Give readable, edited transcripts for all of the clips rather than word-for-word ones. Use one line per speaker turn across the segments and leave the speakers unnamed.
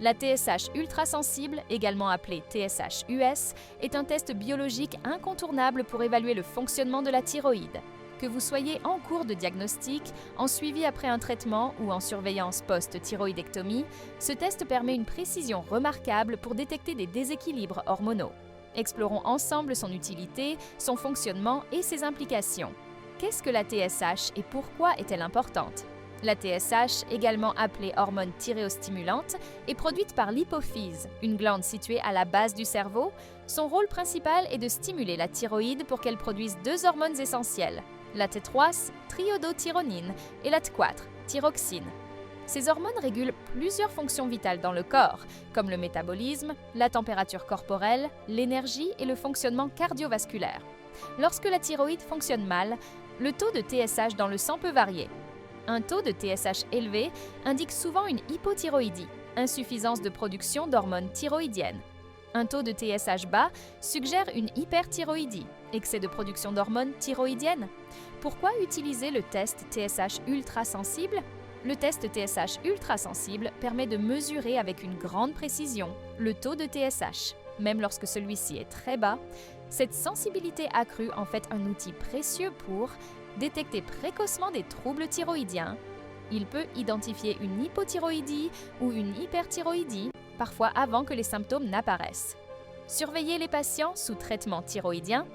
La TSH ultrasensible, également appelée TSH-US, est un test biologique incontournable pour évaluer le fonctionnement de la thyroïde. Que vous soyez en cours de diagnostic, en suivi après un traitement ou en surveillance post-thyroïdectomie, ce test permet une précision remarquable pour détecter des déséquilibres hormonaux. Explorons ensemble son utilité, son fonctionnement et ses implications. Qu'est-ce que la TSH et pourquoi est-elle importante ? La TSH, également appelée hormone thyréostimulante, est produite par l'hypophyse, une glande située à la base du cerveau. Son rôle principal est de stimuler la thyroïde pour qu'elle produise deux hormones essentielles, la T3, triiodothyronine, et la T4, thyroxine. Ces hormones régulent plusieurs fonctions vitales dans le corps, comme le métabolisme, la température corporelle, l'énergie et le fonctionnement cardiovasculaire. Lorsque la thyroïde fonctionne mal, le taux de TSH dans le sang peut varier. Un taux de TSH élevé indique souvent une hypothyroïdie, insuffisance de production d'hormones thyroïdiennes. Un taux de TSH bas suggère une hyperthyroïdie, excès de production d'hormones thyroïdiennes. Pourquoi utiliser le test TSH ultrasensible ? Le test TSH ultrasensible permet de mesurer avec une grande précision le taux de TSH. Même lorsque celui-ci est très bas, cette sensibilité accrue en fait un outil précieux pour détecter précocement des troubles thyroïdiens. Il peut identifier une hypothyroïdie ou une hyperthyroïdie, parfois avant que les symptômes n'apparaissent. Surveillez les patients sous traitement thyroïdien.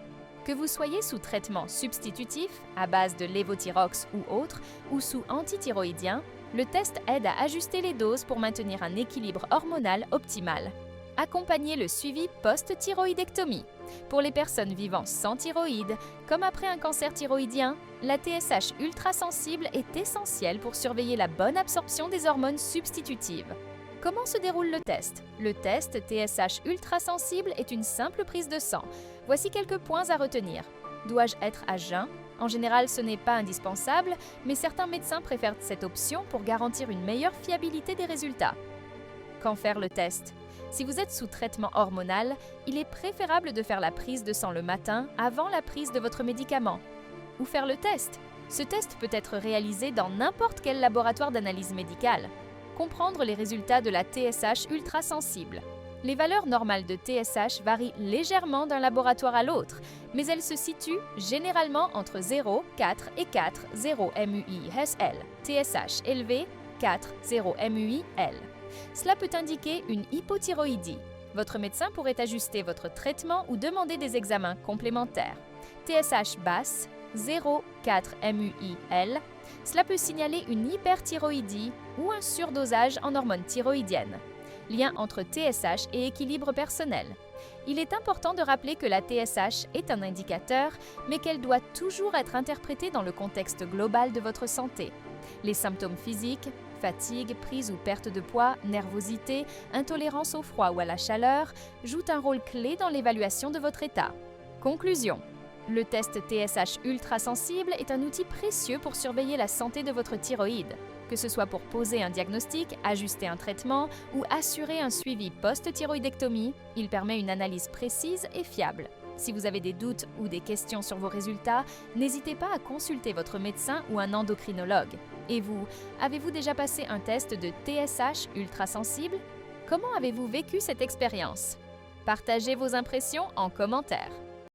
Que vous soyez sous traitement substitutif, à base de lévothyrox ou autre, ou sous antithyroïdien, le test aide à ajuster les doses pour maintenir un équilibre hormonal optimal. Accompagnez le suivi post-thyroïdectomie. Pour les personnes vivant sans thyroïde, comme après un cancer thyroïdien, la TSH ultrasensible est essentielle pour surveiller la bonne absorption des hormones substitutives. Comment se déroule le test ? Le test TSH ultrasensible est une simple prise de sang. Voici quelques points à retenir. Dois-je être à jeun ? En général, ce n'est pas indispensable, mais certains médecins préfèrent cette option pour garantir une meilleure fiabilité des résultats. Quand faire le test ? Si vous êtes sous traitement hormonal, il est préférable de faire la prise de sang le matin avant la prise de votre médicament. Ou faire le test. Ce test peut être réalisé dans n'importe quel laboratoire d'analyse médicale. Comprendre les résultats de la TSH ultrasensible. Les valeurs normales de TSH varient légèrement d'un laboratoire à l'autre, mais elles se situent généralement entre 0, 4 et 4, 0 MUI-SL. TSH élevé, 4, 0 MUI-L. Cela peut indiquer une hypothyroïdie. Votre médecin pourrait ajuster votre traitement ou demander des examens complémentaires. TSH basse, 0,4 MUI-L. Cela peut signaler une hyperthyroïdie ou un surdosage en hormones thyroïdiennes. Lien entre TSH et équilibre personnel. Il est important de rappeler que la TSH est un indicateur, mais qu'elle doit toujours être interprétée dans le contexte global de votre santé. Les symptômes physiques, fatigue, prise ou perte de poids, nervosité, intolérance au froid ou à la chaleur, jouent un rôle clé dans l'évaluation de votre état. Conclusion. Le test TSH ultrasensible est un outil précieux pour surveiller la santé de votre thyroïde. Que ce soit pour poser un diagnostic, ajuster un traitement ou assurer un suivi post-thyroïdectomie, il permet une analyse précise et fiable. Si vous avez des doutes ou des questions sur vos résultats, n'hésitez pas à consulter votre médecin ou un endocrinologue. Et vous, avez-vous déjà passé un test de TSH ultrasensible ? Comment avez-vous vécu cette expérience ? Partagez vos impressions en commentaire.